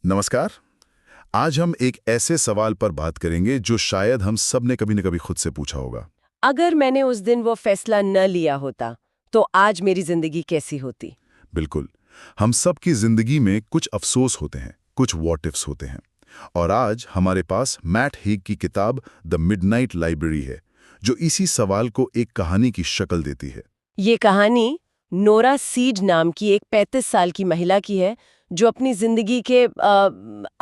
नमस्कार। आज हम एक ऐसे सवाल पर बात करेंगे जो शायद हम सब ने कभी न कभी खुद से पूछा होगा। अगर मैंने उस दिन वो फैसला न लिया होता तो आज मेरी जिंदगी कैसी होती। बिल्कुल। हम सब की जिंदगी में कुछ अफसोस होते हैं, कुछ व्हाट इफ्स होते हैं। और आज हमारे पास मैट हेग की किताब द मिडनाइट लाइब्रेरी है, जो इसी सवाल को एक कहानी की शक्ल देती है। ये कहानी नोरा सीड नाम की एक 35 साल की महिला की है जो अपनी जिंदगी के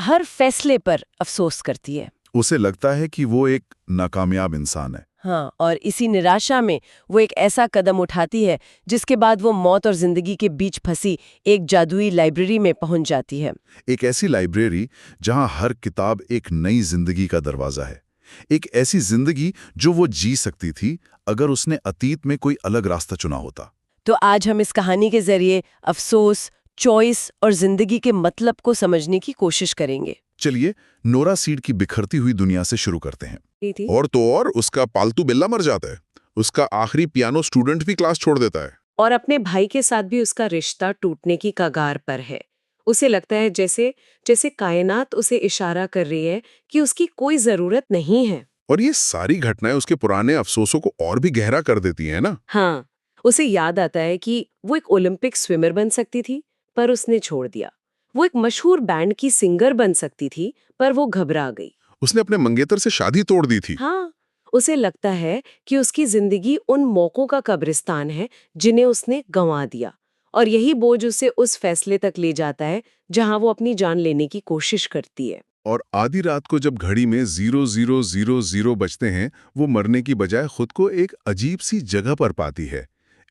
हर फैसले पर अफसोस करती है। उसे लगता है कि वो एक नाकामयाब इंसान है। हाँ, और इसी निराशा में वो एक ऐसा कदम उठाती है जिसके बाद वो मौत और जिंदगी के बीच फंसी एक जादुई लाइब्रेरी में पहुंच जाती है। एक ऐसी लाइब्रेरी जहां हर किताब एक नई जिंदगी का दरवाजा है। एक ऐसी जिंदगी जो वो जी सकती थी अगर उसने अतीत में कोई अलग रास्ता चुना होता। तो आज हम इस कहानी के जरिए अफसोस, चॉइस और जिंदगी के मतलब को समझने की कोशिश करेंगे। चलिए नोरा सीड की बिखरती हुई दुनिया से शुरू करते हैं। और तो और उसका पालतू बिल्ला मर जाता है। उसका आखिरी पियानो स्टूडेंट भी क्लास छोड़ देता है। और अपने भाई के साथ भी उसका रिश्ता टूटने की कगार पर है। उसे लगता है जैसे जैसे कायनात उसे इशारा कर रही है कि उसकी कोई जरूरत नहीं है। और ये सारी घटनाएं उसके पुराने अफसोसों को और भी गहरा कर देती हैं ना। हाँ, उसे याद आता है कि वो एक ओलंपिक स्विमर बन सकती थी पर उसने छोड़ दिया। वो एक मशहूर बैंड की सिंगर बन सकती थी पर वो घबरा गई। उसने अपने मंगेतर से शादी तोड़ दी थी। हाँ, उसे लगता है कि उसकी जिंदगी उन मौकों का कब्रिस्तान है जिन्हें उसने गंवा दिया, और यही बोझ उसे उस फैसले तक ले जाता है जहां वो अपनी जान लेने की कोशिश करती है। और आधी रात को जब घड़ी में 0000 बजते हैं, वो मरने की बजाय खुद को एक अजीब सी जगह पर पाती है।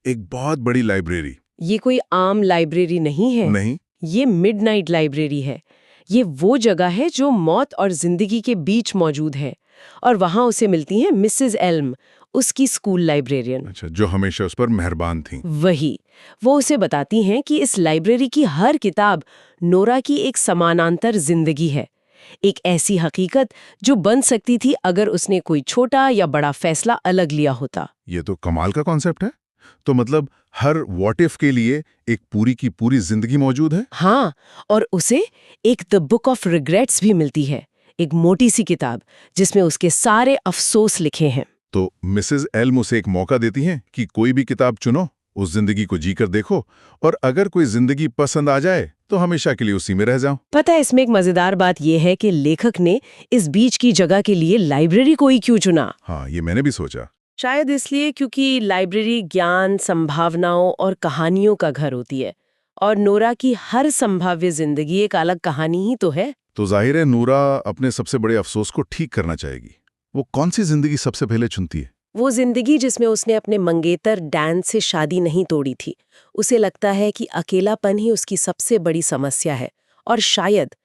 एक बहुत बड़ी लाइब्रेरी। ये कोई आम लाइब्रेरी नहीं है। नहीं, ये मिडनाइट लाइब्रेरी है। ये वो जगह है जो मौत और जिंदगी के बीच मौजूद है, और वहां उसे मिलती है मिसेस एल्म, उसकी स्कूल लाइब्रेरियन। अच्छा, जो हमेशा उस पर मेहरबान थी। वही, वो उसे बताती हैं कि इस लाइब्रेरी की हर किताब नोरा की एक समानांतर जिंदगी है, एक ऐसी हकीकत जो बन सकती थी अगर उसने कोई छोटा या बड़ा फैसला अलग लिया होता। ये तो कमाल का कॉन्सेप्ट है। तो मतलब हर व्हाट इफ के लिए एक पूरी की पूरी जिंदगी मौजूद है। हाँ, और उसे एक द बुक ऑफ रिग्रेट्स भी मिलती है, एक मोटी सी किताब जिसमें उसके सारे अफसोस लिखे हैं। तो मिसेस एल्म उसे एक मौका देती हैं कि कोई भी किताब चुनो, उस जिंदगी को जीकर देखो, और अगर कोई जिंदगी पसंद आ जाए तो हमेशा के लिए उसी में रह जाओ। पता है, इसमें एक मजेदार बात यह है कि लेखक ने इस बीच की जगह के लिए लाइब्रेरी को ही क्यों चुना। हाँ, ये मैंने भी सोचा। शायद इसलिए क्योंकि लाइब्रेरी ज्ञान, संभावनाओं और कहानियों का घर होती है, और नोरा की हर संभाव्य जिंदगी एक अलग कहानी ही तो है। तो जाहिर है नूरा अपने सबसे बड़े अफसोस को ठीक करना चाहेगी। वो कौन सी जिंदगी सबसे पहले चुनती है? वो जिंदगी जिसमें उसने अपने मंगेतर डैन से शादी नहीं तोड़ी थी। उसे लगता है कि अकेलापन ही उसकी सबसे बड़ी समस्या है, और शायद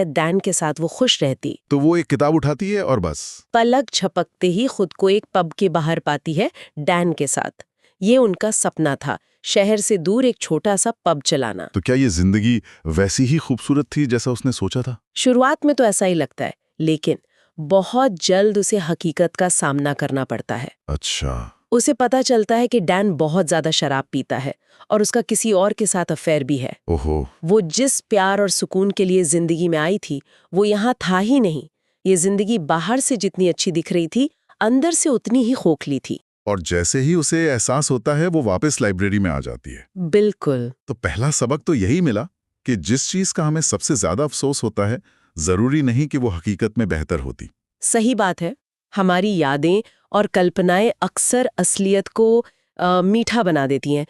डैन के साथ वो खुश रहती। तो वो एक किताब उठाती है और बस पलक झपकते ही खुद को एक पब के बाहर पाती है डैन के साथ। ये उनका सपना था, शहर से दूर एक छोटा सा पब चलाना। तो क्या ये जिंदगी वैसी ही खूबसूरत थी जैसा उसने सोचा था? शुरुआत में तो ऐसा ही लगता है, लेकिन बहुत जल्द उसे हकीकत का सामना करना पड़ता है। अच्छा। उसे पता चलता है कि डैन बहुत ज्यादा शराब पीता है और उसका किसी और के साथ अफेयर भी है। ओहो। वो जिस प्यार और सुकून के लिए जिंदगी में आई थी वो यहाँ था ही नहीं। ये जिंदगी बाहर से जितनी अच्छी दिख रही थी, अंदर से उतनी ही खोखली थी। और जैसे ही उसे एहसास होता है वो वापस लाइब्रेरी में आ जाती है। बिल्कुल। तो पहला सबक तो यही मिला कि जिस चीज का हमें सबसे ज्यादा अफसोस होता है, जरूरी नहीं कि वो हकीकत में बेहतर होती। सही बात है। हमारी यादें और कल्पनाएं अक्सर असलियत को मीठा बना देती हैं।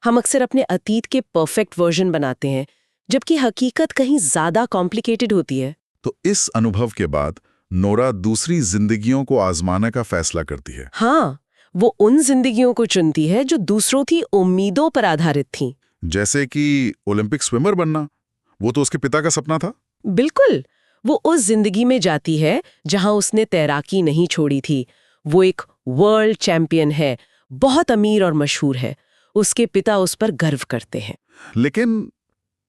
हम अक्सर अपने अतीत के परफेक्ट वर्जन बनाते हैं, जबकि हकीकत कहीं ज्यादा कॉम्प्लिकेटेड होती है। तो इस अनुभव के बाद नोरा दूसरी जिंदगियों को आजमाने का फैसला करती है। हाँ, वो उन जिंदगियों को चुनती है जो दूसरों की उम्मीदों पर आधारित थीं। जैसे कि ओलंपिक स्विमर बनना, वो तो उसके पिता का सपना था। बिल्कुल। वो उस जिंदगी में जाती है जहां उसने तैराकी नहीं छोड़ी थी। वो एक वर्ल्ड चैंपियन है, बहुत अमीर और मशहूर है। उसके पिता उस पर गर्व करते हैं। लेकिन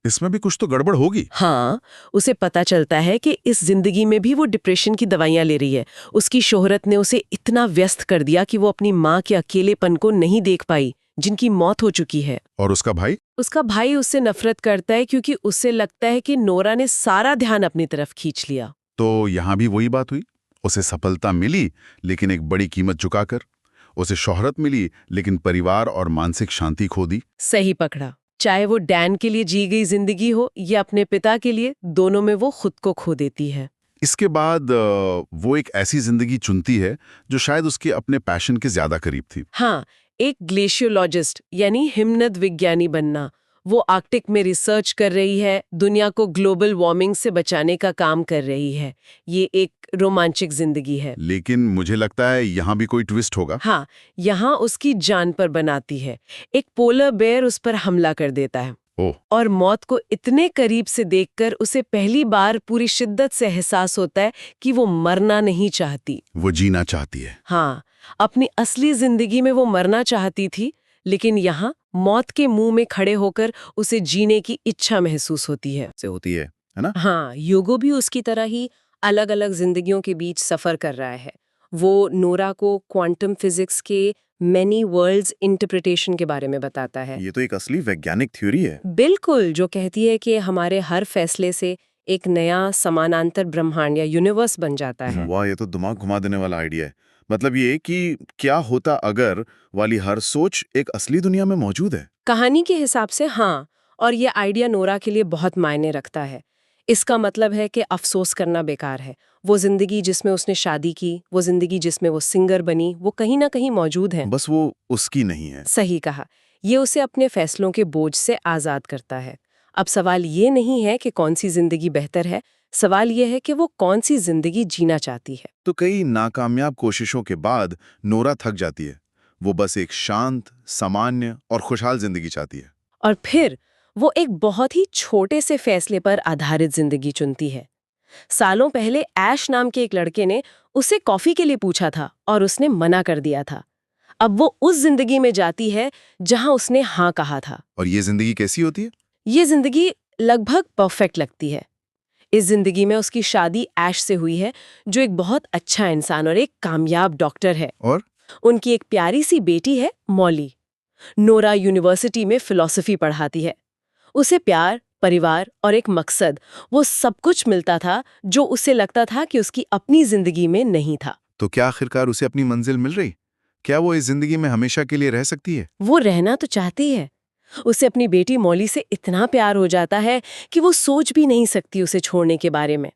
इसमें भी कुछ तो गड़बड़ होगी। हाँ, उसे पता चलता है कि इस जिंदगी में भी वो डिप्रेशन की दवाइयां ले रही है। उसकी शोहरत ने उसे इतना व्यस्त कर दिया कि वो अपनी माँ के अकेलेपन को नहीं देख पाई। जिनकी मौत हो चुकी है। और उसका भाई? उसका भाई उससे नफरत करता है क्योंकि उससे लगता है कि नोरा ने सारा ध्यान अपनी तरफ खींच लिया। तो यहाँ भी वही बात हुई, उसे सफलता मिली लेकिन एक बड़ी कीमत चुकाकर। उसे शोहरत मिली लेकिन परिवार और मानसिक शांति खो दी। सही पकड़ा। चाहे वो डैन के लिए जी गई जिंदगी हो या अपने पिता के लिए, दोनों में वो खुद को खो देती है। इसके बाद वो एक ऐसी जिंदगी चुनती है जो शायद उसके अपने पैशन के ज्यादा करीब थी। हाँ, एक ग्लेशियोलॉजिस्ट यानी हिमनद विज्ञानी बनना। वो आर्कटिक में रिसर्च कर रही है, दुनिया को ग्लोबल वार्मिंग से बचाने का काम कर रही है। ये एक रोमांचक जिंदगी है। लेकिन मुझे लगता है यहाँ भी कोई ट्विस्ट होगा। हाँ, यहाँ उसकी जान पर बनाती है। एक पोलर बेयर उस पर हमला कर देता है। ओह, और मौत को इतने करीब से देखकर उसे पहली बार पूरी शिद्दत से एहसास होता है कि वो मरना नहीं चाहती, वो जीना चाहती है। हाँ, अपनी असली जिंदगी में वो मरना चाहती थी, लेकिन यहाँ मौत के मुंह में खड़े होकर उसे जीने की इच्छा महसूस होती है। से होती है ना? हाँ, योगो भी उसकी तरह ही अलग अलग जिंदगियों के बीच सफर कर रहा है। वो नोरा को क्वांटम फिजिक्स के मैनी वर्ल्ड्स इंटरप्रिटेशन के बारे में बताता है। ये तो एक असली वैज्ञानिक थ्योरी है। बिल्कुल, जो कहती है कि हमारे हर फैसले से एक नया समानांतर ब्रह्मांड या यूनिवर्स बन जाता है। वाह, ये तो दिमाग घुमा देने वाला आइडिया है। मतलब ये कि क्या होता अगर वाली हर सोच एक असली दुनिया में मौजूद है। कहानी के हिसाब से हाँ, और ये आइडिया नोरा के लिए बहुत मायने रखता है। इसका मतलब है कि अफसोस करना बेकार है। वो जिंदगी जिसमें उसने शादी की, वो जिंदगी जिसमें वो सिंगर बनी, वो कहीं ना कहीं मौजूद है। बस वो उसकी नहीं है। सही कहा। ये उसे अपने फैसलों के बोझ से आजाद करता है। अब सवाल ये नहीं है कि कौन सी जिंदगी बेहतर है, सवाल ये है कि वो कौन सी जिंदगी जीना चाहती है। तो कई नाकामयाब कोशिशों के बाद नोरा थक जाती है। वो बस एक शांत, सामान्य और खुशहाल जिंदगी चाहती है। और फिर वो एक बहुत ही छोटे से फैसले पर आधारित जिंदगी चुनती है। सालों पहले ऐश नाम के एक लड़के ने उसे कॉफी के लिए पूछा था और उसने मना कर दिया था। अब वो उस जिंदगी में जाती है जहां उसने हाँ कहा था। और ये जिंदगी कैसी होती है? ये जिंदगी लगभग परफेक्ट लगती है। इस जिंदगी में उसकी शादी ऐश से हुई है, जो एक बहुत अच्छा इंसान और एक कामयाब डॉक्टर है। और उनकी एक प्यारी सी बेटी है, मॉली। नोरा यूनिवर्सिटी में फिलॉसफी पढ़ाती है। उसे प्यार, परिवार और एक मकसद, वो सब कुछ मिलता था जो उसे लगता था कि उसकी अपनी जिंदगी में नहीं था। तो क्या आखिरकार उसे अपनी मंजिल मिल रही? क्या वो इस जिंदगी में हमेशा के लिए रह सकती है? वो रहना तो चाहती है। उसे अपनी बेटी मॉली से इतना प्यार हो जाता है कि वो सोच भी नहीं सकती उसे छोड़ने के बारे में।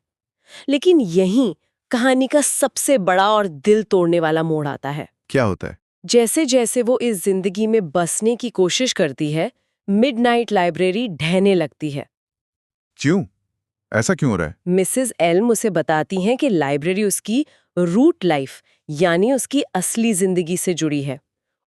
लेकिन यहीं कहानी का सबसे बड़ा और दिल तोड़ने वाला मोड़ आता है। क्या होता है? जैसे जैसे वो इस जिंदगी में बसने की कोशिश करती है, मिडनाइट लाइब्रेरी ढहने लगती है। क्यों? ऐसा क्यों हो रहा है? मिसेस एल्म उसे बताती हैं कि लाइब्रेरी उसकी रूट लाइफ यानी उसकी असली जिंदगी से जुड़ी है,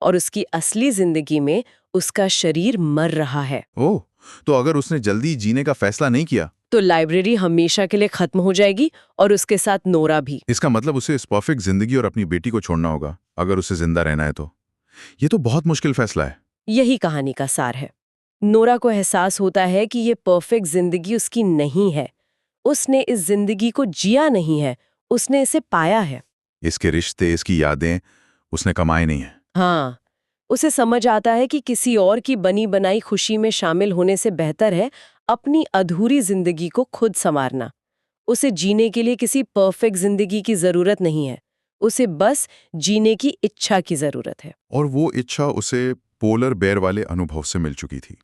और उसकी असली जिंदगी में उसका शरीर मर रहा है। ओह, तो अगर उसने जल्दी जीने का फैसला नहीं किया तो लाइब्रेरी हमेशा के लिए खत्म हो जाएगी और उसके साथ नोरा भी। इसका मतलब उसे इस परफेक्ट जिंदगी और अपनी बेटी को छोड़ना होगा अगर उसे जिंदा रहना है तो। ये तो बहुत मुश्किल फैसला है। यही कहानी का सार है। नोरा को एहसास होता है कि ये परफेक्ट जिंदगी उसकी नहीं है। उसने इस जिंदगी को जिया नहीं है, उसने इसे पाया है। इसके रिश्ते, इसकी यादें उसने कमाए नहीं है। हाँ, उसे समझ आता है कि किसी और की बनी बनाई खुशी में शामिल होने से बेहतर है अपनी अधूरी जिंदगी को खुद संवारना। उसे जीने के लिए किसी परफेक्ट जिंदगी की जरूरत नहीं है, उसे बस जीने की इच्छा की जरूरत है। और वो इच्छा उसे पोलर बेयर वाले अनुभव से मिल चुकी थी।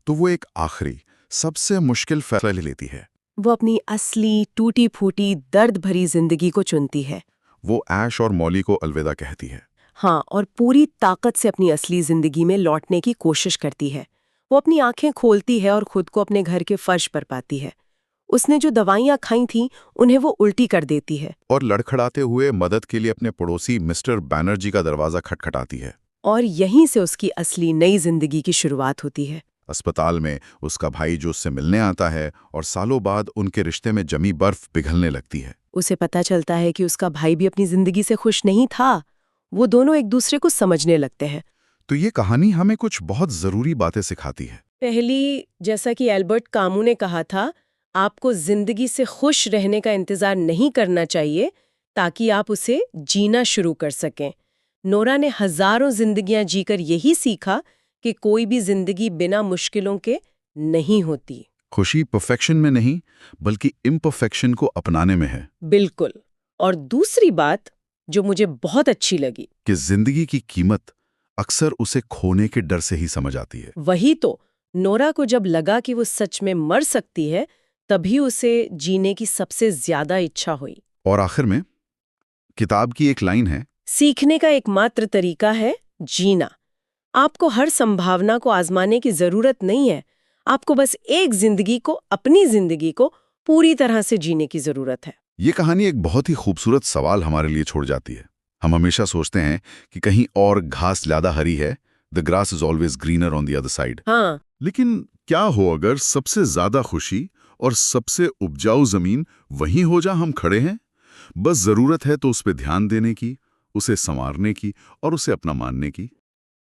तो वो एक आखिरी, सबसे मुश्किल फैसला ले लेती है। वो अपनी असली, टूटी फूटी, दर्द भरी जिंदगी को चुनती है। वो ऐश और मॉली को अलविदा कहती है। हाँ, और पूरी ताकत से अपनी असली जिंदगी में लौटने की कोशिश करती है। वो अपनी आंखें खोलती है और खुद को अपने घर के फर्श पर पाती है। उसने जो दवाइयां खाई थीं, उन्हें वो उल्टी कर देती है और लड़खड़ाते हुए मदद के लिए अपने पड़ोसी मिस्टर बैनर्जी का दरवाजा खटखटाती है। और यहीं से उसकी असली नई जिंदगी की शुरुआत होती है। अस्पताल में उसका भाई जो उससे मिलने आता है और सालों बाद उनके रिश्ते में जमी बर्फ पिघलने लगती है। उसे पता चलता है कि उसका भाई भी अपनी जिंदगी से खुश नहीं था। वो दोनों एक दूसरे को समझने लगते हैं। तो ये कहानी हमें कुछ बहुत जरूरी बातें सिखाती है। पहली, जैसा कि एल्बर्ट कामू ने कहा था, आपको जिंदगी से खुश रहने का इंतजार नहीं करना चाहिए ताकि आप उसे जीना शुरू कर सकें। नोरा ने हजारों जिंदगियां जीकर यही सीखा कि कोई भी जिंदगी बिना मुश्किलों के नहीं होती। खुशी परफेक्शन में नहीं, बल्कि इम्परफेक्शन को अपनाने में है। बिल्कुल। और दूसरी बात जो मुझे बहुत अच्छी लगी कि जिंदगी की कीमत अक्सर उसे खोने के डर से ही समझ आती है। वही तो, नोरा को जब लगा कि वो सच में मर सकती है, तभी उसे जीने की सबसे ज्यादा इच्छा हुई। और आखिर में किताब की एक लाइन है, सीखने का एकमात्र तरीका है जीना। आपको हर संभावना को आजमाने की जरूरत नहीं है, आपको बस एक जिंदगी को, अपनी जिंदगी को पूरी तरह से जीने की जरूरत है। ये कहानी एक बहुत ही खूबसूरत सवाल हमारे लिए छोड़ जाती है। हम हमेशा सोचते हैं कि कहीं और घास ज्यादा हरी है, the grass is always greener on the other side. हाँ, लेकिन क्या हो अगर सबसे ज्यादा खुशी और सबसे उपजाऊ जमीन वहीं हो जहां हम खड़े हैं? बस जरूरत है तो उस पे ध्यान देने की, उसे संवारने की और उसे अपना मानने की।